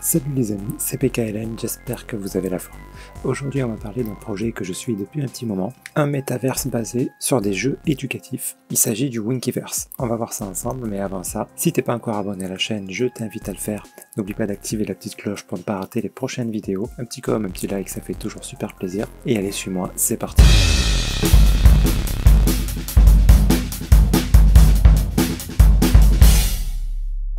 Salut les amis, c'est PKLN, j'espère que vous avez la forme. Aujourd'hui on va parler d'un projet que je suis depuis un petit moment, un métaverse basé sur des jeux éducatifs. Il s'agit du Winkiverse. On va voir ça ensemble, mais avant ça, si t'es pas encore abonné à la chaîne, je t'invite à le faire. N'oublie pas d'activer la petite cloche pour ne pas rater les prochaines vidéos. Un petit com, un petit like, ça fait toujours super plaisir. Et allez, suis-moi, c'est parti.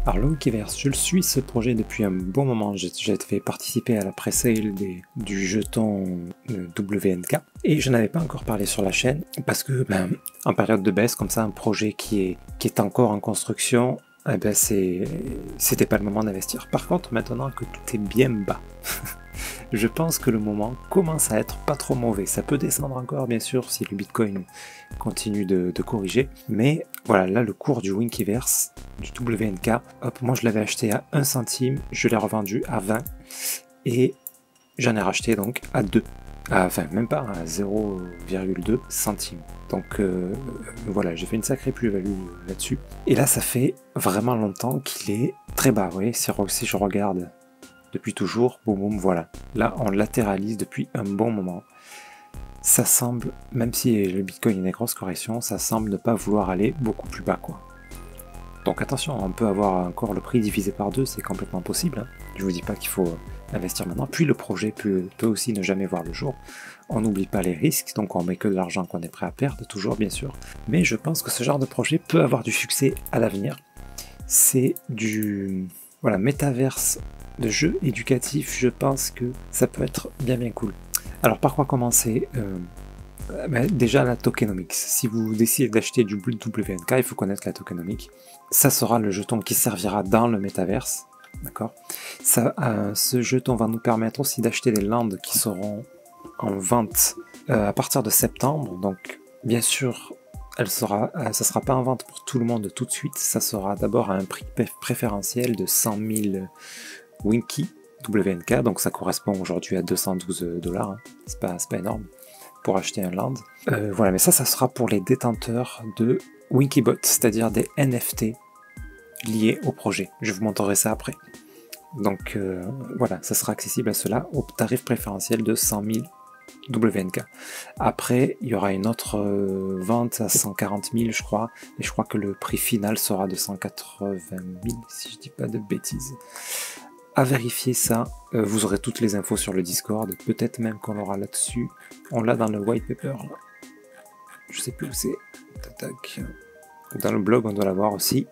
Alors le Winkiverse, je le suis ce projet depuis un bon moment, j'ai fait participer à la pré-sale du jeton WNK et je n'avais pas encore parlé sur la chaîne parce que en période de baisse comme ça, un projet qui est encore en construction, eh ben c'était pas le moment d'investir. Par contre maintenant que tout est bien bas, je pense que le moment commence à être pas trop mauvais. Ça peut descendre encore bien sûr si le Bitcoin continue de corriger, mais voilà, là le cours du Winkiverse, du WNK, hop, moi je l'avais acheté à 1 centime, je l'ai revendu à 20 et j'en ai racheté donc à 2, enfin même pas à 0,2 centimes. Donc voilà, j'ai fait une sacrée plus-value là-dessus. Et là ça fait vraiment longtemps qu'il est très bas, vous voyez, si je regarde depuis toujours, boum boum, voilà. Là on latéralise depuis un bon moment. Ça semble, même si le Bitcoin est une grosse correction, ça semble ne pas vouloir aller beaucoup plus bas, quoi. Donc attention, on peut avoir encore le prix divisé par 2, c'est complètement possible. Hein. Je vous dis pas qu'il faut investir maintenant. Puis le projet peut aussi ne jamais voir le jour. On n'oublie pas les risques, donc on met que de l'argent qu'on est prêt à perdre, toujours bien sûr. Mais je pense que ce genre de projet peut avoir du succès à l'avenir. C'est du métaverse de jeux éducatifs, je pense que ça peut être bien cool. Alors par quoi commencer déjà la tokenomics. Si vous décidez d'acheter du WNK, il faut connaître la tokenomics. Ça sera le jeton qui servira dans le métaverse. D'accord. Ce jeton va nous permettre aussi d'acheter des landes qui seront en vente à partir de septembre. Donc bien sûr, ça sera pas en vente pour tout le monde tout de suite. Ça sera d'abord à un prix préférentiel de 100 000 Winky WNK. Donc ça correspond aujourd'hui à 212 $. Hein. C'est pas énorme pour acheter un land. Voilà, mais ça sera pour les détenteurs de Winkybot, c'est-à-dire des NFT liés au projet. Je vous montrerai ça après. Donc voilà, ça sera accessible à cela au tarif préférentiel de 100 000 WNK. Après, il y aura une autre vente à 140 000, je crois, et je crois que le prix final sera de 180 000, si je dis pas de bêtises. À vérifier ça, vous aurez toutes les infos sur le Discord, peut-être même qu'on l'aura là-dessus. On l'a dans le white paper, là. Je sais plus où c'est. Dans le blog, on doit l'avoir aussi.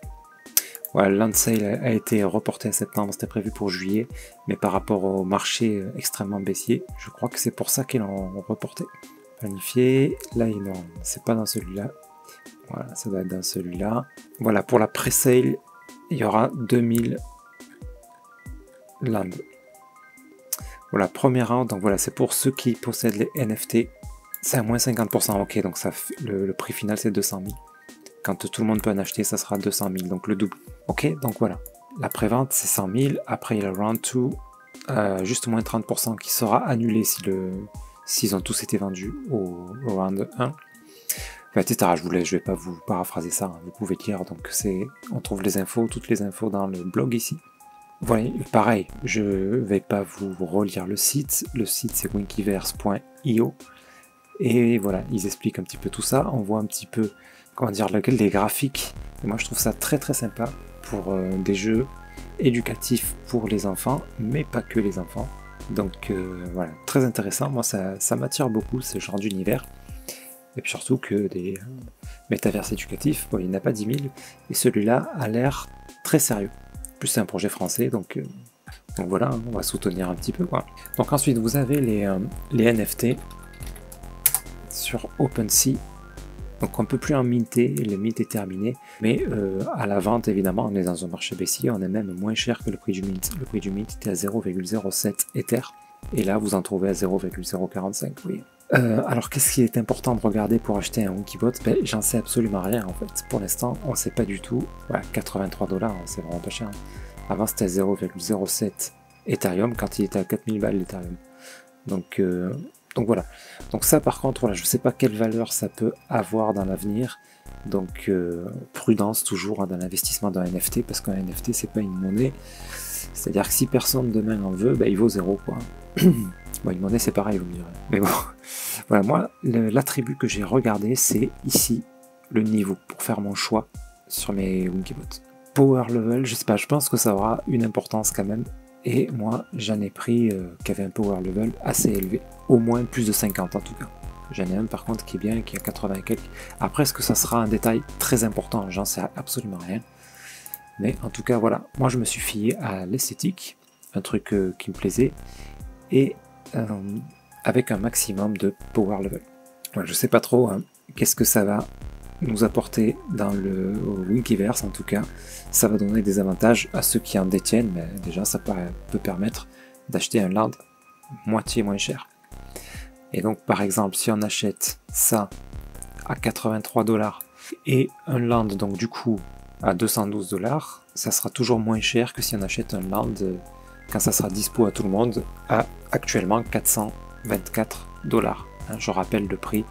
Voilà, land sale a été reporté à septembre, c'était prévu pour juillet, mais par rapport au marché extrêmement baissier, je crois que c'est pour ça qu'ils l'ont reporté. Planifié, là non, c'est pas dans celui-là. Voilà, ça doit être dans celui-là. Voilà, pour la pre-sale, il y aura 2000 land. Voilà, premier round, donc voilà, c'est pour ceux qui possèdent les NFT. C'est à moins 50%, ok, donc ça, le prix final c'est 200 000. Quand tout le monde peut en acheter, ça sera 200 000, donc le double. Ok, donc voilà. La prévente c'est 100 000, après il y a le round 2, juste moins 30% qui sera annulé s'ils ont tous été vendus au round 1. Enfin, etc. Je vais pas vous paraphraser ça, hein, vous pouvez lire, donc on trouve les infos, toutes les infos dans le blog ici. Voilà, pareil, je vais pas vous relire le site c'est winkiverse.io et voilà, ils expliquent un petit peu tout ça, on voit un petit peu, comment dire, les graphiques, et moi je trouve ça très très sympa pour des jeux éducatifs pour les enfants, mais pas que les enfants, donc voilà, très intéressant, moi ça m'attire beaucoup ce genre d'univers, et puis surtout que des métaverses éducatifs, bon, il n'y en a pas 10 000, et celui-là a l'air très sérieux. Plus c'est un projet français, donc voilà, on va soutenir un petit peu, quoi. Donc ensuite vous avez les NFT sur OpenSea, donc on ne peut plus en minter, le mint est terminé, mais à la vente évidemment on est dans un marché baissier, on est même moins cher que le prix du mint. Le prix du mint était à 0,07 Ether, et là vous en trouvez à 0,045, oui. Alors qu'est-ce qui est important de regarder pour acheter un Winkybot? J'en sais absolument rien en fait. Pour l'instant, on ne sait pas du tout. Voilà, 83 $, c'est vraiment pas cher. Hein. Avant c'était 0,07 Ethereum quand il était à 4000 balles l'Ethereum. Donc voilà. Donc ça par contre, voilà, je ne sais pas quelle valeur ça peut avoir dans l'avenir. Donc prudence toujours hein, dans l'investissement dans un NFT parce qu'un NFT c'est pas une monnaie. C'est-à-dire que si personne demain en veut, il vaut 0 quoi. Bon, une monnaie c'est pareil, vous me direz. Mais bon, voilà, moi, l'attribut que j'ai regardé, c'est ici, le niveau, pour faire mon choix sur mes Winkybots. Power level, je sais pas, je pense que ça aura une importance quand même. Et moi, j'en ai pris qui avait un power level assez élevé. Au moins plus de 50 en tout cas. J'en ai un par contre qui est bien, qui a 80 et quelques. Après, est-ce que ça sera un détail très important? J'en sais absolument rien. Mais en tout cas, voilà. Moi, je me suis fié à l'esthétique, un truc qui me plaisait, et avec un maximum de power level. Voilà, je sais pas trop hein, qu'est-ce que ça va nous apporter dans le Winkyverse. En tout cas, ça va donner des avantages à ceux qui en détiennent. Mais déjà, ça peut permettre d'acheter un land moitié moins cher. Et donc, par exemple, si on achète ça à 83 $ et un land, donc du coup, à 212 $, ça sera toujours moins cher que si on achète un land quand ça sera dispo à tout le monde à actuellement 424 $. Hein, je rappelle le prix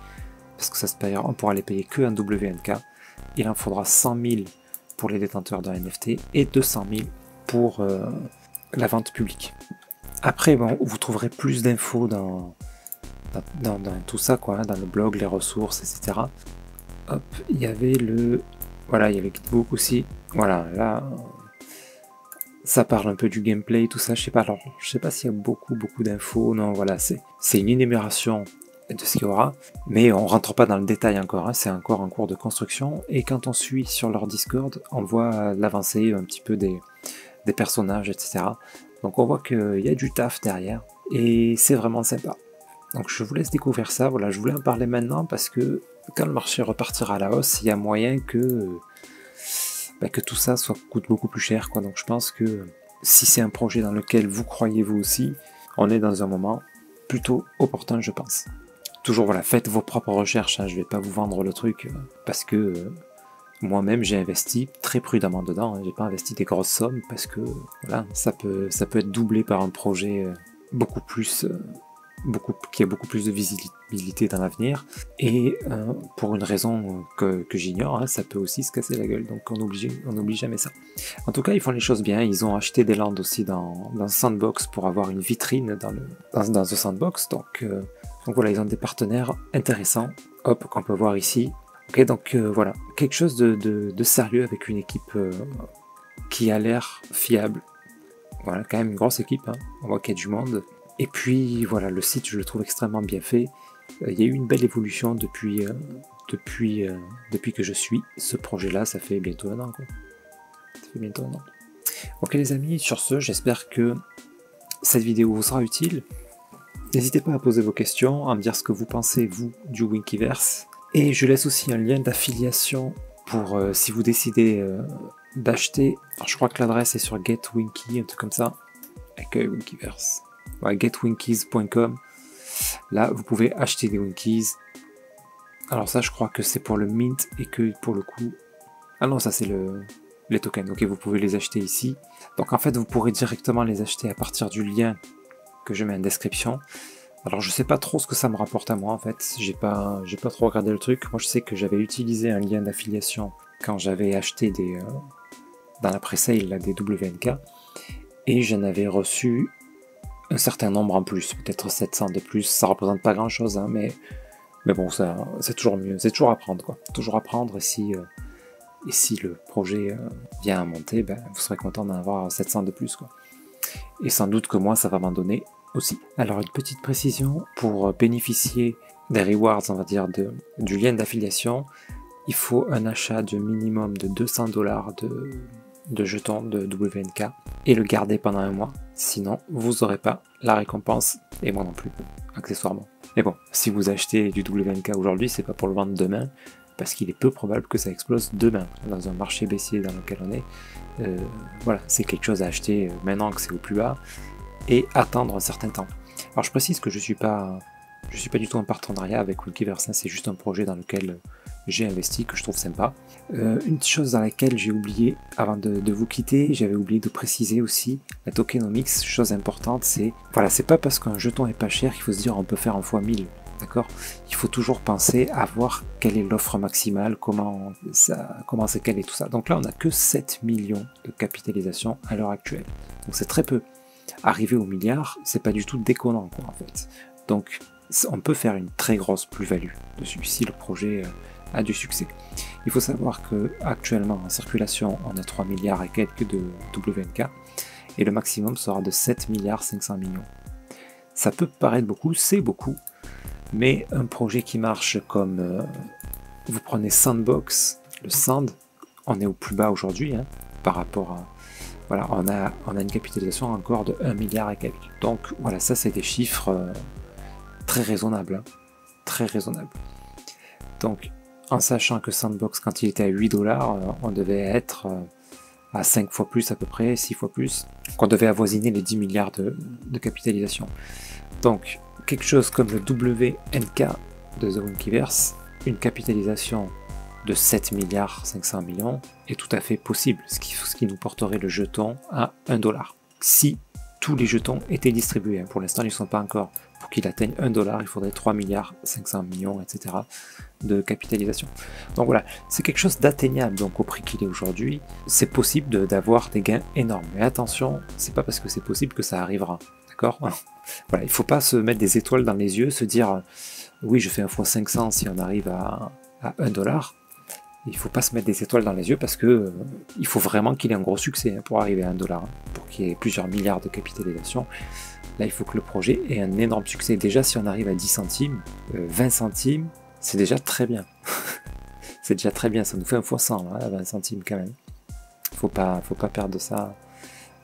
parce que ça se payera, on pourra les payer que en WNK. Il en faudra 100 000 pour les détenteurs d'un NFT et 200 000 pour la vente publique. Après, bon, vous trouverez plus d'infos dans tout ça, quoi, hein, dans le blog, les ressources, etc. Hop, il y avait voilà, il y avait Gitbook aussi. Voilà, là, ça parle un peu du gameplay, tout ça. Je sais pas, alors, je sais pas s'il y a beaucoup d'infos. Non, voilà, c'est une énumération de ce qu'il y aura, mais on rentre pas dans le détail encore. Hein, c'est encore en cours de construction. Et quand on suit sur leur Discord, on voit l'avancée un petit peu des personnages, etc. Donc on voit qu'il y a du taf derrière et c'est vraiment sympa. Donc je vous laisse découvrir ça. Voilà, je voulais en parler maintenant parce que quand le marché repartira à la hausse, il y a moyen que tout ça coûte beaucoup plus cher, quoi. Donc je pense que si c'est un projet dans lequel vous croyez vous aussi, on est dans un moment plutôt opportun, je pense. Toujours, voilà, faites vos propres recherches, hein. Je vais pas vous vendre le truc parce que moi-même j'ai investi très prudemment dedans, hein. J'ai pas investi des grosses sommes parce que voilà, ça peut être doublé par un projet qui a beaucoup plus de visibilité dans l'avenir, et pour une raison que j'ignore, hein, ça peut aussi se casser la gueule, donc on n'oublie jamais ça. En tout cas, ils font les choses bien, ils ont acheté des lands aussi dans Sandbox pour avoir une vitrine dans The Sandbox, donc voilà, ils ont des partenaires intéressants, hop, qu'on peut voir ici. Ok, donc voilà, quelque chose de sérieux avec une équipe qui a l'air fiable. Voilà, quand même une grosse équipe, hein. On voit qu'il y a du monde. Et puis voilà, le site, je le trouve extrêmement bien fait. Il y a eu une belle évolution depuis que je suis ce projet-là. Ça fait bientôt un an, quoi. Ça fait bientôt un an. Ok les amis, sur ce, j'espère que cette vidéo vous sera utile. N'hésitez pas à poser vos questions, à me dire ce que vous pensez, vous, du Winkyverse. Et je laisse aussi un lien d'affiliation pour si vous décidez d'acheter. Alors je crois que l'adresse est sur GetWinky, un truc comme ça. Accueil Winkyverse. Ouais, getwinkies.com. Là, vous pouvez acheter des Winkies. Alors ça, je crois que c'est pour le mint et que pour le coup... Ah non, ça c'est les tokens. Ok, vous pouvez les acheter ici. Donc en fait, vous pourrez directement les acheter à partir du lien que je mets en description. Alors je sais pas trop ce que ça me rapporte à moi en fait. J'ai pas trop regardé le truc. Moi, je sais que j'avais utilisé un lien d'affiliation quand j'avais acheté dans la pré-sale des WNK. Et j'en avais reçu un certain nombre en plus, peut-être 700 de plus, ça représente pas grand chose, hein, mais bon, ça c'est toujours mieux, c'est toujours apprendre, quoi. Toujours apprendre, et si le projet vient à monter, vous serez content d'en avoir 700 de plus, quoi. Et sans doute que moi, ça va m'en donner aussi. Alors, une petite précision, pour bénéficier des rewards, on va dire, du lien d'affiliation, il faut un achat de minimum de 200 $ de jetons de WNK et le garder pendant un mois. Sinon, vous n'aurez pas la récompense, et moi non plus, accessoirement. Mais bon, si vous achetez du WNK aujourd'hui, c'est pas pour le vendre demain, parce qu'il est peu probable que ça explose demain, dans un marché baissier dans lequel on est. Voilà, c'est quelque chose à acheter maintenant que c'est au plus bas, et attendre un certain temps. Alors je précise que je suis pas du tout en partenariat avec Winkyverse, hein, c'est juste un projet dans lequel j'ai investi, que je trouve sympa. Une chose dans laquelle j'ai oublié, avant de vous quitter, j'avais oublié de préciser aussi, la tokenomics, chose importante, c'est, voilà, c'est pas parce qu'un jeton est pas cher qu'il faut se dire on peut faire un fois 1000, d'accord? Il faut toujours penser à voir quelle est l'offre maximale, comment c'est calé tout ça. Donc là, on n'a que 7 millions de capitalisation à l'heure actuelle. Donc c'est très peu. Arriver au milliard, c'est pas du tout déconnant, quoi, en fait. Donc on peut faire une très grosse plus-value dessus si le projet a du succès. Il faut savoir que actuellement en circulation, on a 3 milliards et quelques de WNK et le maximum sera de 7 milliards 500 millions. Ça peut paraître beaucoup, c'est beaucoup, mais un projet qui marche comme vous prenez Sandbox, le Sand, on est au plus bas aujourd'hui par rapport à... Voilà, on a une capitalisation encore de 1 milliard et quelques. Donc voilà, ça c'est des chiffres très raisonnables. Très raisonnables. Donc en sachant que Sandbox, quand il était à 8 $, on devait être à 5 fois plus à peu près, 6 fois plus, qu'on devait avoisiner les 10 milliards de capitalisation. Donc quelque chose comme le WNK de The Wonkiverse, une capitalisation de 7 milliards 500 millions est tout à fait possible, ce qui nous porterait le jeton à 1 $. Si tous les jetons étaient distribués, pour l'instant ils ne sont pas encore, pour qu'il atteigne 1 $, il faudrait 3 milliards 500 millions, etc. de capitalisation. Donc voilà, c'est quelque chose d'atteignable, donc au prix qu'il est aujourd'hui, c'est possible d'avoir des gains énormes. Mais attention, c'est pas parce que c'est possible que ça arrivera, d'accord? Voilà, il ne faut pas se mettre des étoiles dans les yeux, se dire oui, je fais 1 fois 500 si on arrive à 1 $. Il ne faut pas se mettre des étoiles dans les yeux parce que il faut vraiment qu'il ait un gros succès pour arriver à 1 $, pour qu'il y ait plusieurs milliards de capitalisation. Là, il faut que le projet ait un énorme succès. Déjà, si on arrive à 10 centimes, 20 centimes, c'est déjà très bien. C'est déjà très bien, ça nous fait 1 fois 100, 20 centimes quand même. Faut pas perdre ça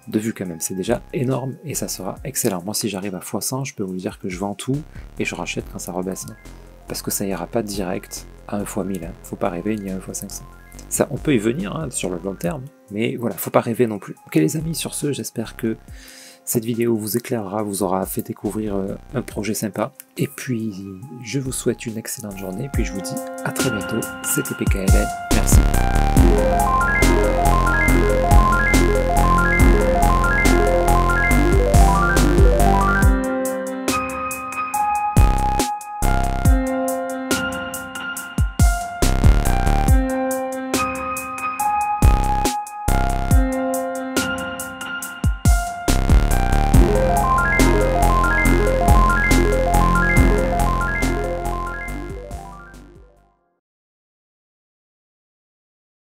de vue quand même. C'est déjà énorme et ça sera excellent. Moi, si j'arrive à x100, je peux vous dire que je vends tout et je rachète quand ça rebaisse. Parce que ça ira pas direct à 1 fois 1000. Faut pas rêver ni à 1 fois 500. Ça, on peut y venir sur le long terme, mais voilà, faut pas rêver non plus. Ok les amis, sur ce, j'espère que cette vidéo vous éclairera, vous aura fait découvrir un projet sympa. Et puis, je vous souhaite une excellente journée. Et puis, je vous dis à très bientôt. C'était PKLN. Merci.